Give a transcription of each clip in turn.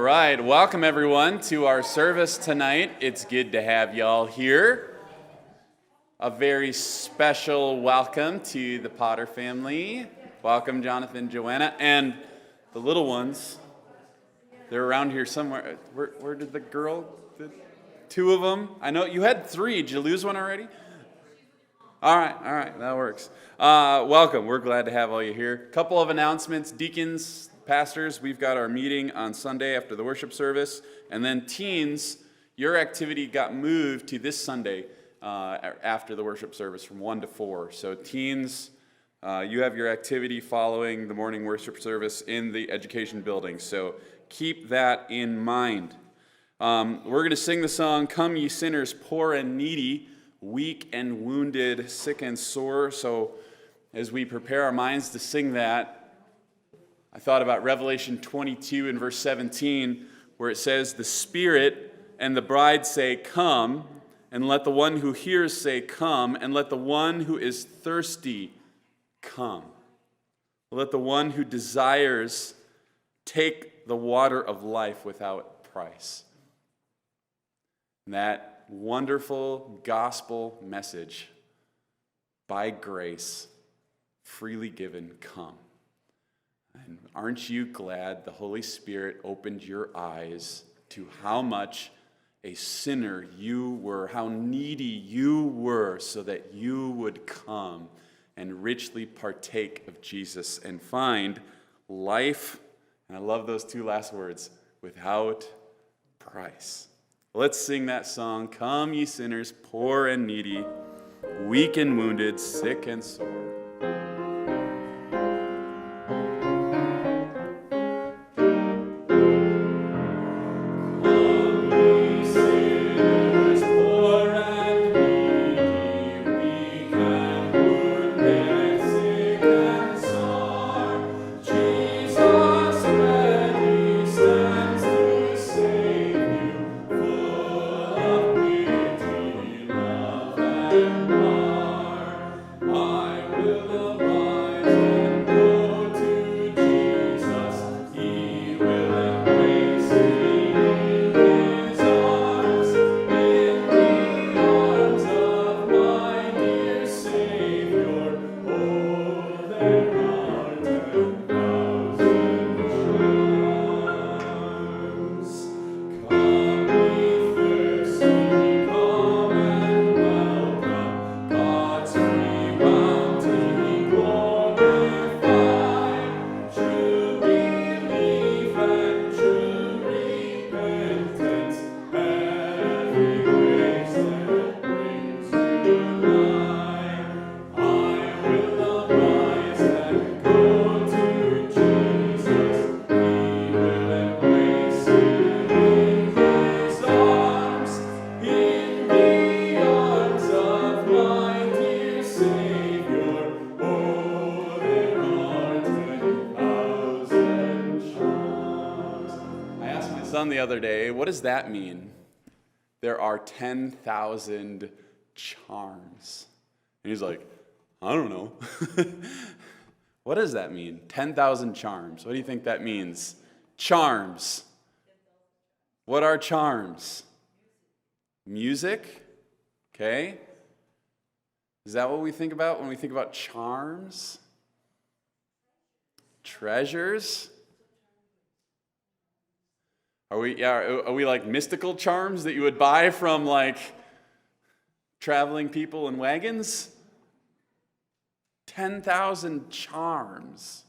All right, welcome everyone to our service tonight. It's good to have y'all here. A very special welcome to the Potter family. Welcome, Jonathan, Joanna, and the little ones. They're around here somewhere. Where did the girl? Two of them? I know you had three. Did you lose one already? All right, that works. Welcome. We're glad to have all you here. Couple of announcements. Deacons, pastors, we've got our meeting on Sunday after the worship service. And then teens, your activity got moved to this Sunday after the worship service from 1 to 4. So teens, you have your activity following the morning worship service in the education building. So keep that in mind. We're going to sing the song, "Come Ye Sinners, Poor and Needy, Weak and Wounded, Sick and Sore." So as we prepare our minds to sing that, I thought about Revelation 22 and verse 17, where it says, "The Spirit and the bride say, 'Come,' and let the one who hears say, 'Come,' and let the one who is thirsty come. Let the one who desires take the water of life without price." And that wonderful gospel message, by grace, freely given, come. And aren't you glad the Holy Spirit opened your eyes to how much a sinner you were, how needy you were, so that you would come and richly partake of Jesus and find life, and I love those two last words, without price. Let's sing that song, "Come ye sinners, poor and needy, weak and wounded, sick and sore." The other day, what does that mean? There are 10,000 charms. And he's like, I don't know. What does that mean? 10,000 charms. What do you think that means? Charms. What are charms? Music? Okay. Is that what we think about when we think about charms? Treasures? Are we like mystical charms that you would buy from like traveling people in wagons? 10,000 charms.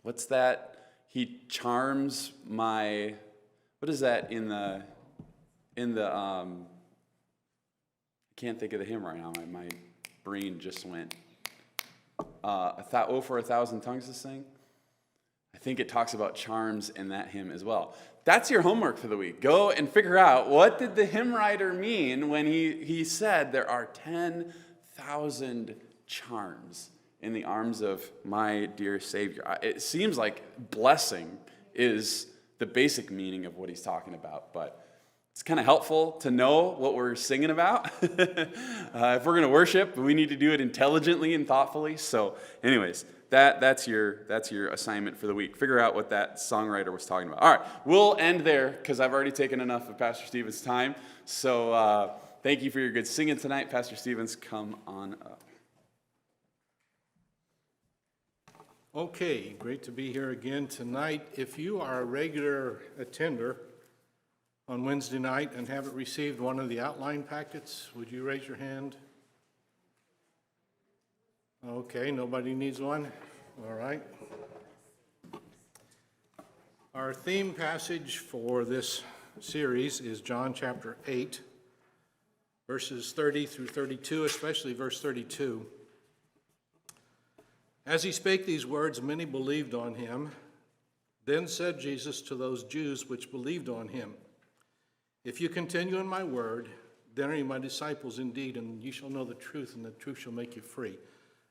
What's that? He charms my, what is that in the I can't think of the hymn right now. My brain just went. For a thousand tongues to sing. I think it talks about charms in that hymn as well. That's your homework for the week. Go and figure out, what did the hymn writer mean when he said there are 10,000 charms in the arms of my dear Savior. It seems like blessing is the basic meaning of what he's talking about, but it's kind of helpful to know what we're singing about. If we're going to worship, we need to do it intelligently and thoughtfully. So anyways, that's your assignment for the week. Figure out what that songwriter was talking about. All right, we'll end there because I've already taken enough of Pastor Stevens' time. So thank you for your good singing tonight. Pastor Stevens, come on up. Okay, great to be here again tonight. If you are a regular attender on Wednesday night and haven't received one of the outline packets, would you raise your hand? Okay, nobody needs one? All right. Our theme passage for this series is John chapter 8, verses 30 through 32, especially verse 32. As he spake these words, many believed on him. Then said Jesus to those Jews which believed on him, If you continue in my word, then are you my disciples indeed, and you shall know the truth, and the truth shall make you free.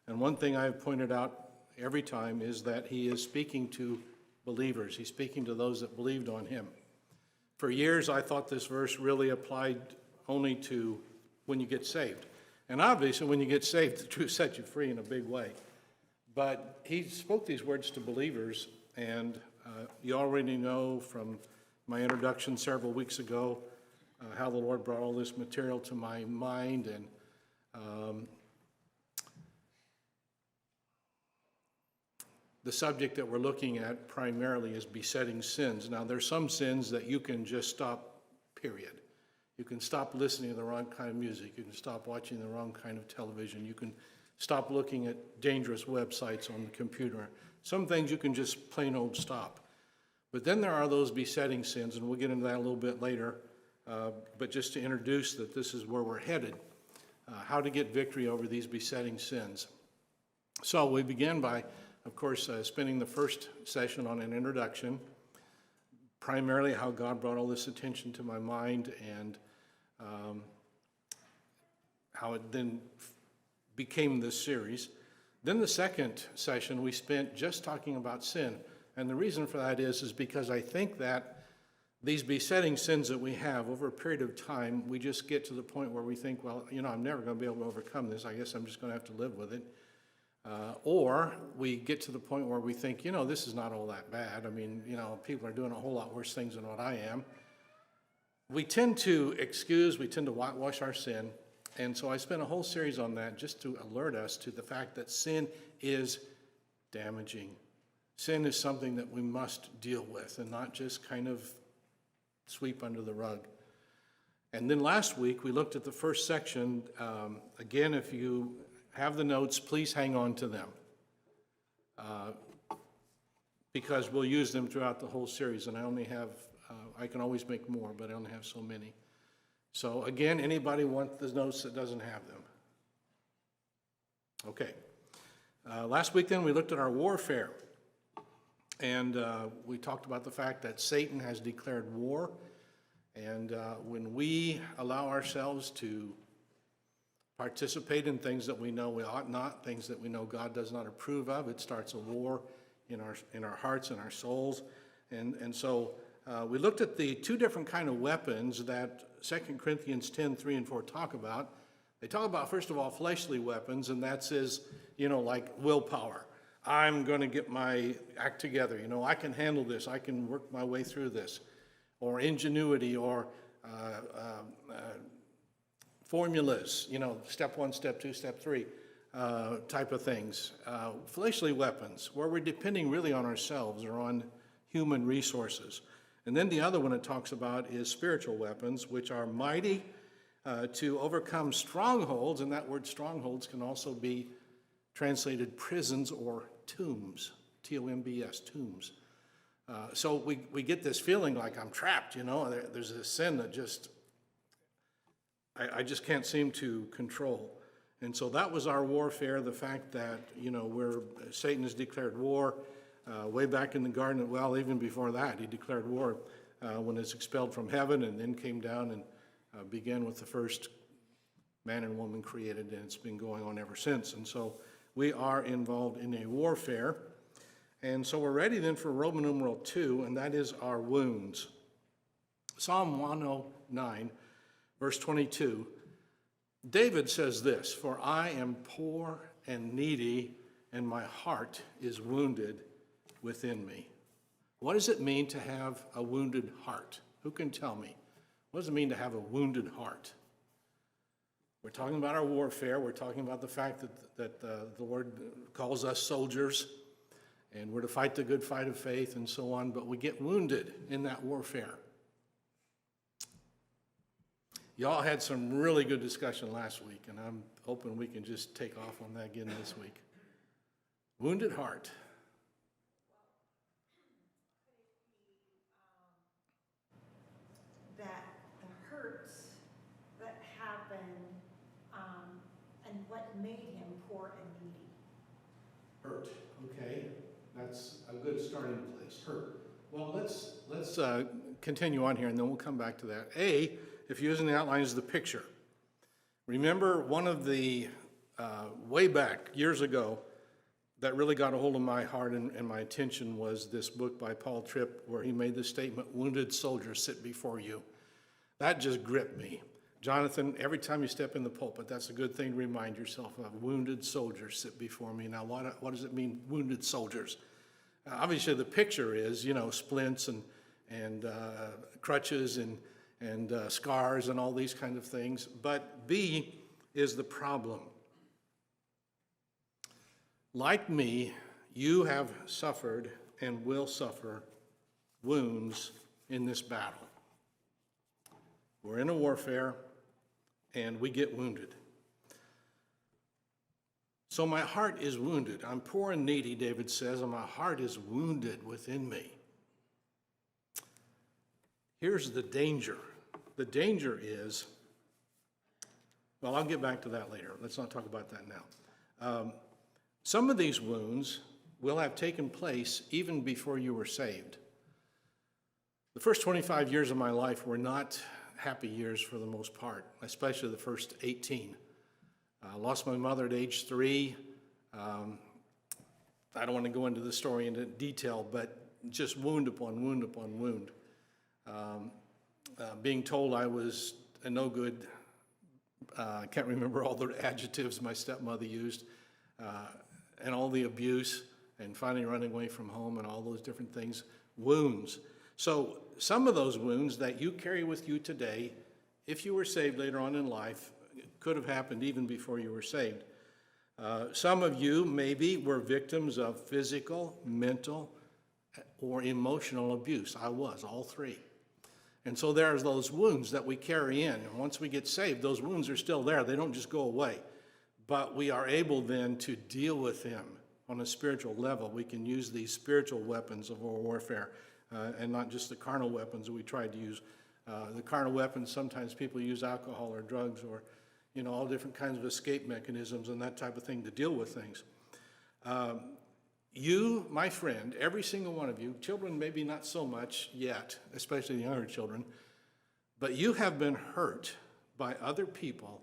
And one thing I have pointed out every time is that he is speaking to believers. He's speaking to those that believed on him. For years, I thought this verse really applied only to when you get saved. And obviously, when you get saved, the truth sets you free in a big way. But he spoke these words to believers, and you already know from my introduction several weeks ago how the Lord brought all this material to my mind, and the subject that we're looking at primarily is besetting sins. Now, there's some sins that you can just stop, period. You can stop listening to the wrong kind of music. You can stop watching the wrong kind of television. You can stop looking at dangerous websites on the computer. Some things you can just plain old stop. But then there are those besetting sins, and we'll get into that a little bit later. But just to introduce that this is where we're headed, how to get victory over these besetting sins. So we begin by, of course, spending the first session on an introduction, primarily how God brought all this attention to my mind, and how it then became this series. Then the second session we spent just talking about sin. And the reason for that is because I think that these besetting sins that we have over a period of time, we just get to the point where we think, well, I'm never going to be able to overcome this. I guess I'm just going to have to live with it. Or we get to the point where we think, this is not all that bad. I mean, people are doing a whole lot worse things than what I am. We tend to whitewash our sin. And so I spent a whole series on that just to alert us to the fact that sin is damaging. Sin is something that we must deal with and not just kind of sweep under the rug. And then last week we looked at the first section. Again, if you have the notes, please hang on to them because we'll use them throughout the whole series. And I can always make more, but I only have so many. So again, anybody want the notes that doesn't have them? Okay. Last week then we looked at our warfare. And we talked about the fact that Satan has declared war. And when we allow ourselves to participate in things that we know we ought not, things that we know God does not approve of, it starts a war in our hearts and our souls. And so we looked at the two different kind of weapons that 2 Corinthians 10, 3 and 4 talk about. They talk about, first of all, fleshly weapons, and that says, like willpower. I'm going to get my act together. I can handle this. I can work my way through this. Or ingenuity, or formulas, step 1, step 2, step 3 type of things. Fleshly weapons, where we're depending really on ourselves or on human resources. And then the other one it talks about is spiritual weapons, which are mighty to overcome strongholds, and that word strongholds can also be translated prisons or tombs, T-O-M-B-S, tombs. So we get this feeling like I'm trapped, there's this sin that I just can't seem to control. And so that was our warfare, the fact that, Satan has declared war. Way back in the garden, well, even before that, he declared war when it's expelled from heaven and then came down and began with the first man and woman created, and it's been going on ever since. And so we are involved in a warfare. And so we're ready then for Roman numeral 2, and that is our wounds. Psalm 109, verse 22, David says this, "For I am poor and needy and my heart is wounded within me. What does it mean to have a wounded heart? Who can tell me? What does it mean to have a wounded heart? We're talking about our warfare. We're talking about the fact that the Lord calls us soldiers, and we're to fight the good fight of faith and so on, but we get wounded in that warfare. Y'all had some really good discussion last week, and I'm hoping we can just take off on that again this week. Wounded heart. That the hurts that happened and what made him poor and needy. Hurt, okay. That's a good starting place, hurt. Well, let's continue on here, and then we'll come back to that. If you're using the outline, is the picture. Remember one of the, way back, years ago, that really got a hold of my heart and my attention was this book by Paul Tripp, where he made the statement, "Wounded soldiers sit before you." That just gripped me. Jonathan, every time you step in the pulpit, that's a good thing to remind yourself of. Wounded soldiers sit before me. Now, what does it mean, wounded soldiers? Obviously, the picture is, splints and crutches and scars and all these kind of things. But B is the problem. Like me, you have suffered and will suffer wounds in this battle. We're in a warfare, and we get wounded. So my heart is wounded. I'm poor and needy, David says, and my heart is wounded within me. Here's the danger. The danger is, well, I'll get back to that later. Let's not talk about that now. Some of these wounds will have taken place even before you were saved. The first 25 years of my life were not happy years for the most part, especially the first 18. I lost my mother at age 3. I don't want to go into the story in detail, but just wound upon wound upon wound. Being told I was a no good, I can't remember all the adjectives my stepmother used, and all the abuse, and finally running away from home and all those different things, wounds. So some of those wounds that you carry with you today, if you were saved later on in life, could have happened even before you were saved. Some of you maybe were victims of physical, mental, or emotional abuse. I was, all three. And so there's those wounds that we carry in. And once we get saved, those wounds are still there. They don't just go away. But we are able then to deal with them on a spiritual level. We can use these spiritual weapons of our warfare and not just the carnal weapons that we tried to use. The carnal weapons, sometimes people use alcohol or drugs or, all different kinds of escape mechanisms and that type of thing to deal with things. You, my friend, every single one of you, children maybe not so much yet, especially the younger children, but you have been hurt by other people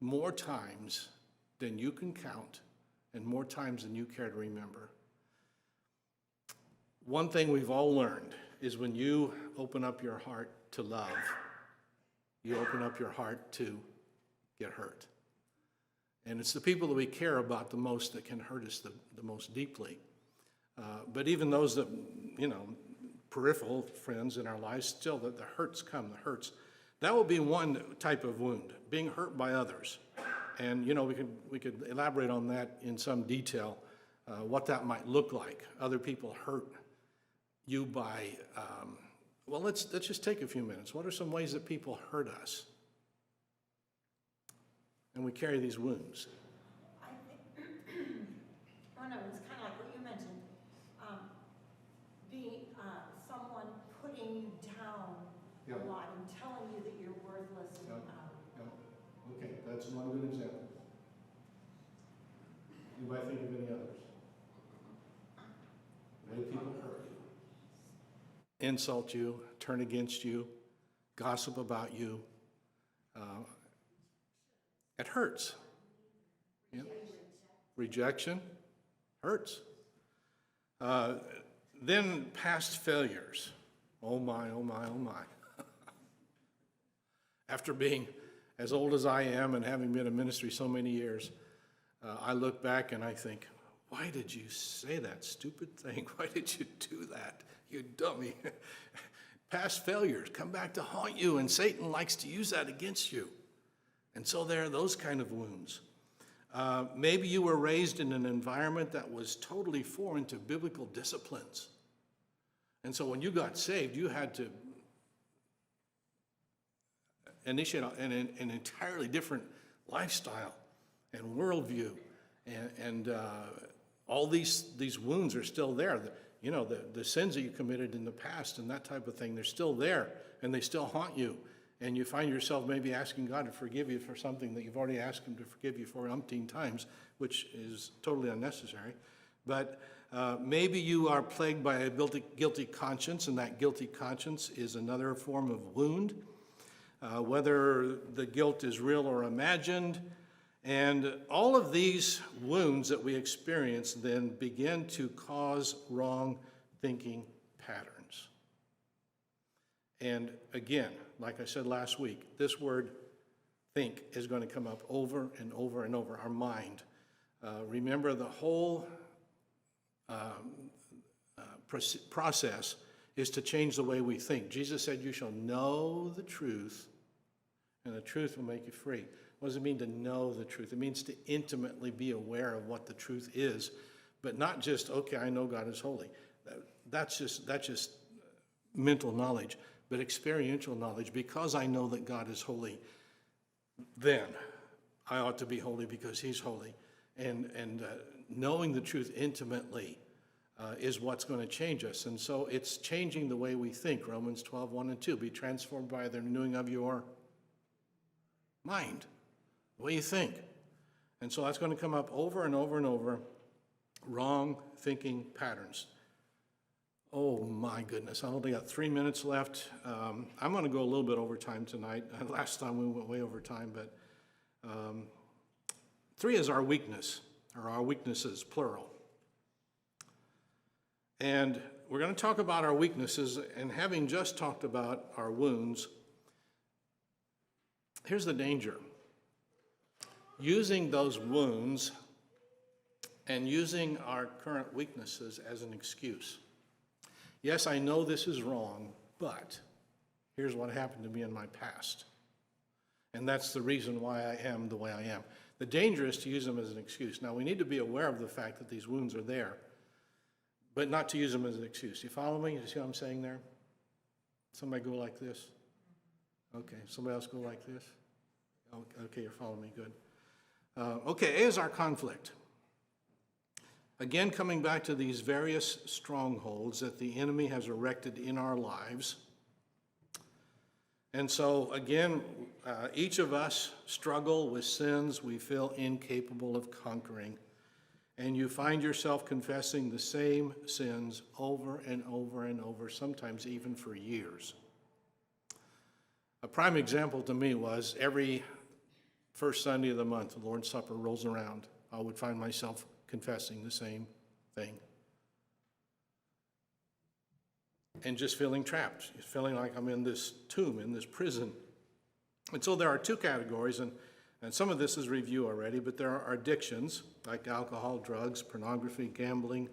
more times than you can count and more times than you care to remember. One thing we've all learned is when you open up your heart to love, you open up your heart to get hurt. And it's the people that we care about the most that can hurt us the most deeply. But even those that, peripheral friends in our lives, still the hurts come, the hurts. That will be one type of wound, being hurt by others. And, we could elaborate on that in some detail, what that might look like. Other people hurt you by, let's just take a few minutes. What are some ways that people hurt us? And we carry these wounds. I think, it's kind of like what you mentioned, being someone putting you down Yep. a lot and telling you that you're worthless. And, Yep. Okay, that's one good example. Anybody think of any others? The way people hurt you. Insult you, turn against you, gossip about you. It hurts. Yeah. Rejection hurts. Then past failures. Oh my, oh my, oh my. After being as old as I am and having been in ministry so many years, I look back and I think, Why did you say that stupid thing? Why did you do that, you dummy? Past failures come back to haunt you, and Satan likes to use that against you. And so there are those kind of wounds. Maybe you were raised in an environment that was totally foreign to biblical disciplines. And so when you got saved, you had to initiate an entirely different lifestyle and worldview. And all these wounds are still there. The sins that you committed in the past and that type of thing, they're still there, and they still haunt you. And you find yourself maybe asking God to forgive you for something that you've already asked him to forgive you for umpteen times, which is totally unnecessary. But maybe you are plagued by a guilty conscience, and that guilty conscience is another form of wound, whether the guilt is real or imagined. And all of these wounds that we experience then begin to cause wrong thinking patterns. And again, like I said last week, this word think is going to come up over and over and over. Our mind. Remember, the whole process is to change the way we think. Jesus said, "You shall know the truth, and the truth will make you free." What does it mean to know the truth? It means to intimately be aware of what the truth is, but not just, okay, I know God is holy. That's just mental knowledge, but experiential knowledge. Because I know that God is holy, then I ought to be holy because he's holy. And knowing the truth intimately is what's going to change us. And so it's changing the way we think. Romans 12, 1 and 2. Be transformed by the renewing of your mind, the way you think. And so that's going to come up over and over and over. Wrong thinking patterns. Oh my goodness, I only got 3 minutes left. I'm going to go a little bit over time tonight. Last time we went way over time, but 3 is our weakness, or our weaknesses, plural. And we're going to talk about our weaknesses, and having just talked about our wounds, here's the danger. Using those wounds and using our current weaknesses as an excuse. Yes, I know this is wrong, but here's what happened to me in my past. And that's the reason why I am the way I am. The danger is to use them as an excuse. Now, we need to be aware of the fact that these wounds are there, but not to use them as an excuse. You follow me? You see what I'm saying there? Somebody go like this? Okay, somebody else go like this? Okay, you're following me, good. Okay, A is our conflict. Again, coming back to these various strongholds that the enemy has erected in our lives. And so, again, each of us struggle with sins we feel incapable of conquering. And you find yourself confessing the same sins over and over and over, sometimes even for years. A prime example to me was every first Sunday of the month, the Lord's Supper rolls around, I would find myself confessing the same thing. And just feeling trapped, feeling like I'm in this tomb, in this prison. And so there are 2 categories, and some of this is review already, but there are addictions, like alcohol, drugs, pornography, gambling.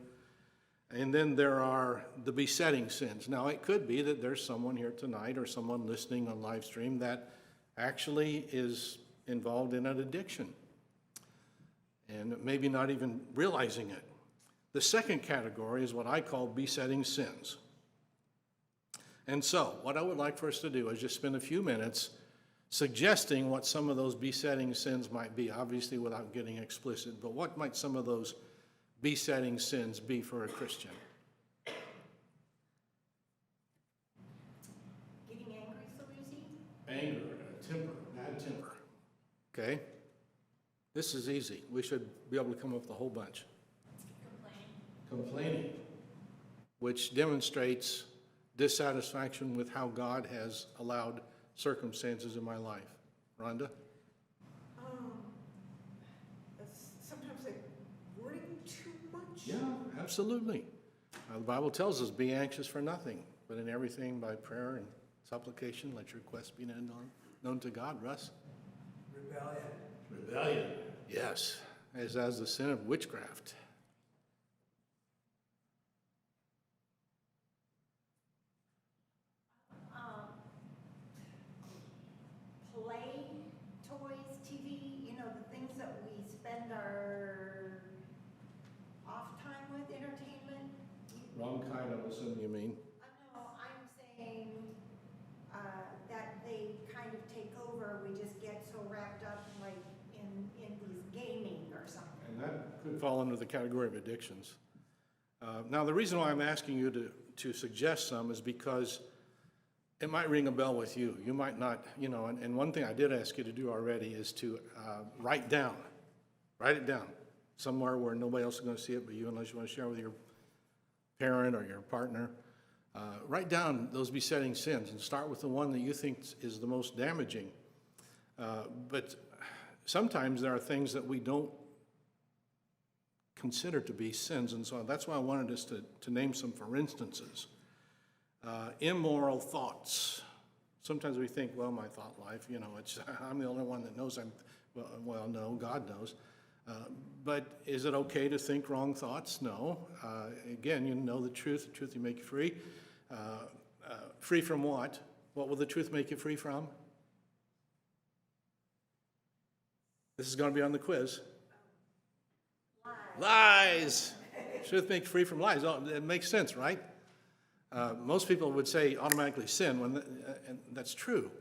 And then there are the besetting sins. Now, it could be that there's someone here tonight or someone listening on live stream that actually is involved in an addiction and maybe not even realizing it. The second category is what I call besetting sins. And so what I would like for us to do is just spend a few minutes suggesting what some of those besetting sins might be, obviously without getting explicit, but what might some of those besetting sins be for a Christian? Getting angry so easy? Anger, temper, bad temper. Okay? This is easy. We should be able to come up with a whole bunch. Complaining, which demonstrates dissatisfaction with how God has allowed circumstances in my life. Rhonda? Sometimes like worrying too much. Yeah, absolutely. The Bible tells us, be anxious for nothing, but in everything by prayer and supplication, let your requests be known to God. Russ? Rebellion. Rebellion. Yes, as the sin of witchcraft. spend our off time with entertainment. Wrong kind, I'm assuming you mean. No, I'm saying that they kind of take over. We just get so wrapped up like in these gaming or something. And that could fall under the category of addictions. Now, the reason why I'm asking you to suggest some is because it might ring a bell with you. You might not, and one thing I did ask you to do already is to write it down somewhere where nobody else is going to see it but you, unless you want to share with your parent or your partner. Write down those besetting sins and start with the one that you think is the most damaging. But sometimes there are things that we don't consider to be sins, and so that's why I wanted us to name some for instances. Immoral thoughts. Sometimes we think, well, my thought life, I'm the only one that knows well, no, God knows. But is it okay to think wrong thoughts? No. Again, you know the truth will make you free. Free from what? What will the truth make you free from? This is going to be on the quiz. Lies. Truth makes you free from lies. Oh, it makes sense, right? Most people would say automatically sin, and that's true.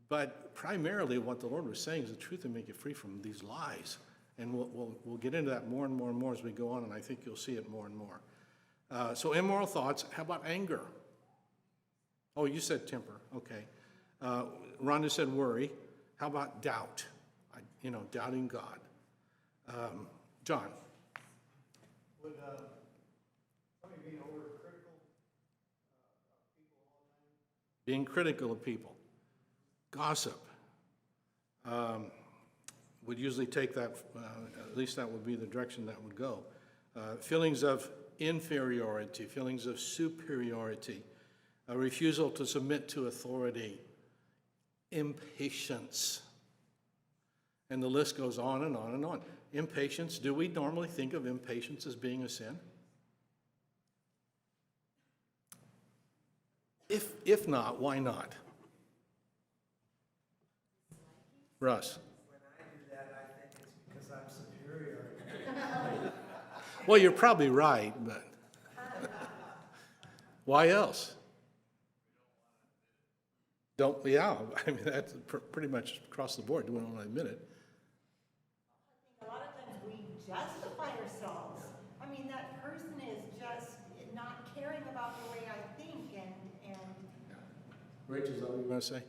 But primarily what the Lord was saying is the truth will make you free from these lies. And we'll get into that more and more and more as we go on, and I think you'll see it more and more. So immoral thoughts. How about anger? Oh, you said temper. Okay. Rhonda said worry. How about doubt? Doubting God. John. Would somebody being overcritical of people all the time? Being critical of people. Gossip. Would usually take that, at least that would be the direction that would go. Feelings of inferiority, feelings of superiority, a refusal to submit to authority, impatience. And the list goes on and on and on. Impatience, do we normally think of impatience as being a sin? If not, why not? Russ. When I do that, I think it's because I'm superior. Well, you're probably right, but why else? Yeah, I mean, that's pretty much across the board. We don't want to admit it. A lot of times we justify ourselves. I mean, that person is just not caring about the way I think and Rachel, is that what you want to say?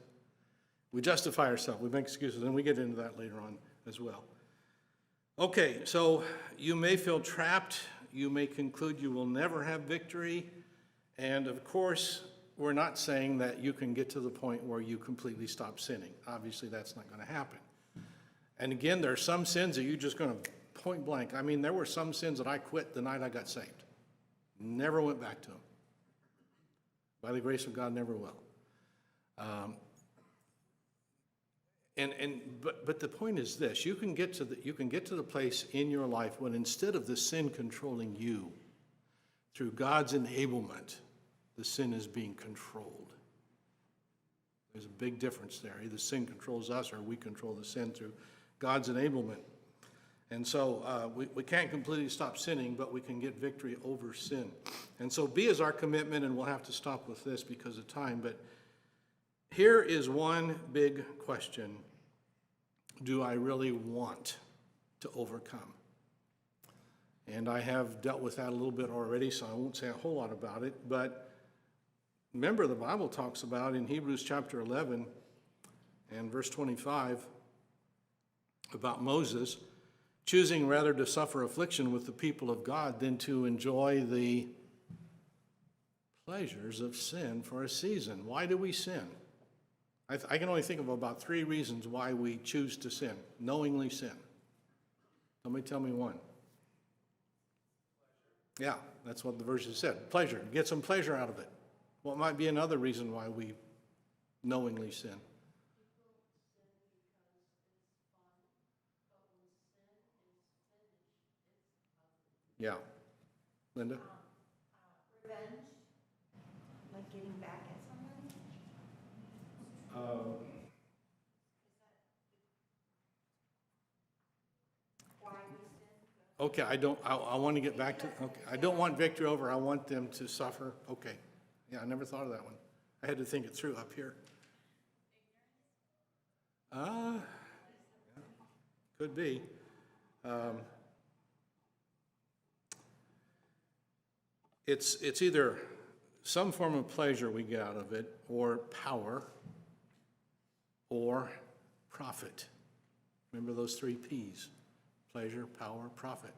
We justify ourselves, we make excuses, and we get into that later on as well. Okay, so you may feel trapped, you may conclude you will never have victory, and of course, we're not saying that you can get to the point where you completely stop sinning. Obviously, that's not going to happen. And again, there are some sins that you're just going to point blank. I mean, there were some sins that I quit the night I got saved. Never went back to them. By the grace of God, never will. But the point is this: you can get to the place in your life when instead of the sin controlling you, through God's enablement, the sin is being controlled. There's a big difference there. Either sin controls us or we control the sin through God's enablement. And so we can't completely stop sinning, but we can get victory over sin. And so B is our commitment, and we'll have to stop with this because of time. But here is one big question. Do I really want to overcome? And I have dealt with that a little bit already, so I won't say a whole lot about it. But remember, the Bible talks about in Hebrews chapter 11 and verse 25 about Moses choosing rather to suffer affliction with the people of God than to enjoy the pleasures of sin for a season. Why do we sin? I can only think of about 3 reasons why we choose to sin, knowingly sin. Somebody tell me one. Yeah, that's what the verses said. Pleasure. Get some pleasure out of it. What might be another reason why we knowingly sin? Yeah. Linda? revenge, like getting back at somebody. Okay, I want to get back to, okay, I don't want victory over, I want them to suffer. Okay. Yeah, I never thought of that one. I had to think it through up here. Could be. It's either some form of pleasure we get out of it, or power, or profit. Remember those 3 P's: pleasure, power, profit.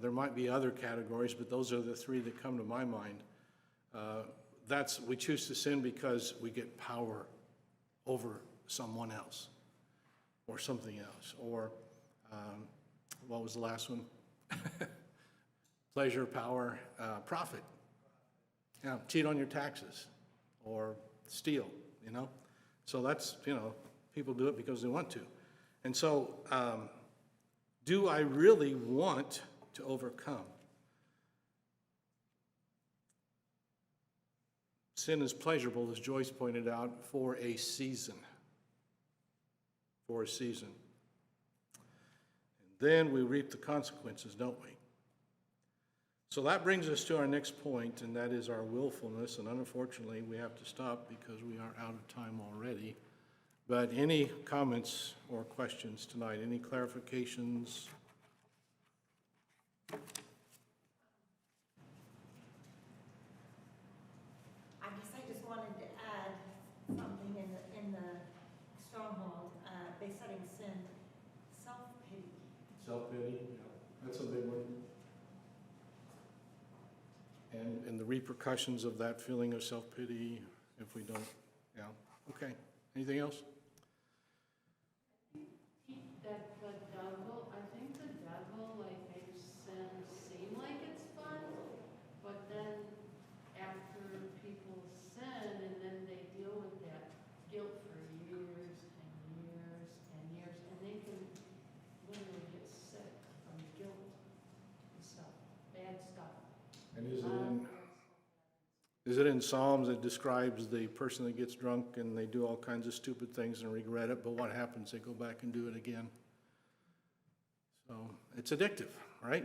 There might be other categories, but those are the 3 that come to my mind. We choose to sin because we get power over someone else or something else. Or what was the last one? Pleasure, power, profit. Yeah, cheat on your taxes or steal, you know. So that's, people do it because they want to. And so, do I really want to overcome? Sin is pleasurable, as Joyce pointed out, for a season. For a season. And then we reap the consequences, don't we? So that brings us to our next point, and that is our willfulness. And unfortunately, we have to stop because we are out of time already. But any comments or questions tonight? Any clarifications? I guess I just wanted to add something in the stronghold, besetting sin, self-pity. Self-pity, yeah, that's a big one. And the repercussions of that feeling of self-pity if we don't, yeah. Okay, anything else? I think the devil makes sin seem like it's fun, but then after people sin and then they deal with that guilt for years and years and years, and they can literally get sick from guilt and stuff, bad stuff. And is it in Psalms that describes the person that gets drunk and they do all kinds of stupid things and regret it, but what happens? They go back and do it again. So it's addictive, right?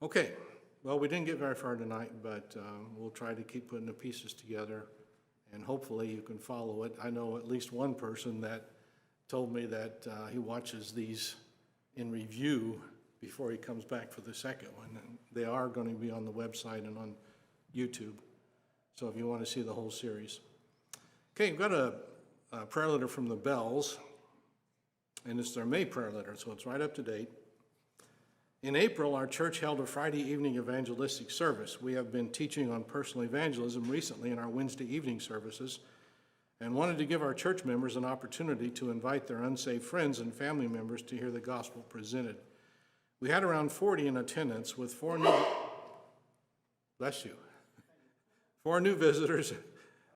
Okay, well, we didn't get very far tonight, but we'll try to keep putting the pieces together, and hopefully you can follow it. I know at least one person that told me that he watches these in review before he comes back for the second one. And they are going to be on the website and on YouTube, so if you want to see the whole series. Okay, we've got a prayer letter from the Bells, and it's their May prayer letter, so it's right up to date. In April, our church held a Friday evening evangelistic service. We have been teaching on personal evangelism recently in our Wednesday evening services, and wanted to give our church members an opportunity to invite their unsaved friends and family members to hear the gospel presented. We had around 40 in attendance with 4 new, bless you, 4 new visitors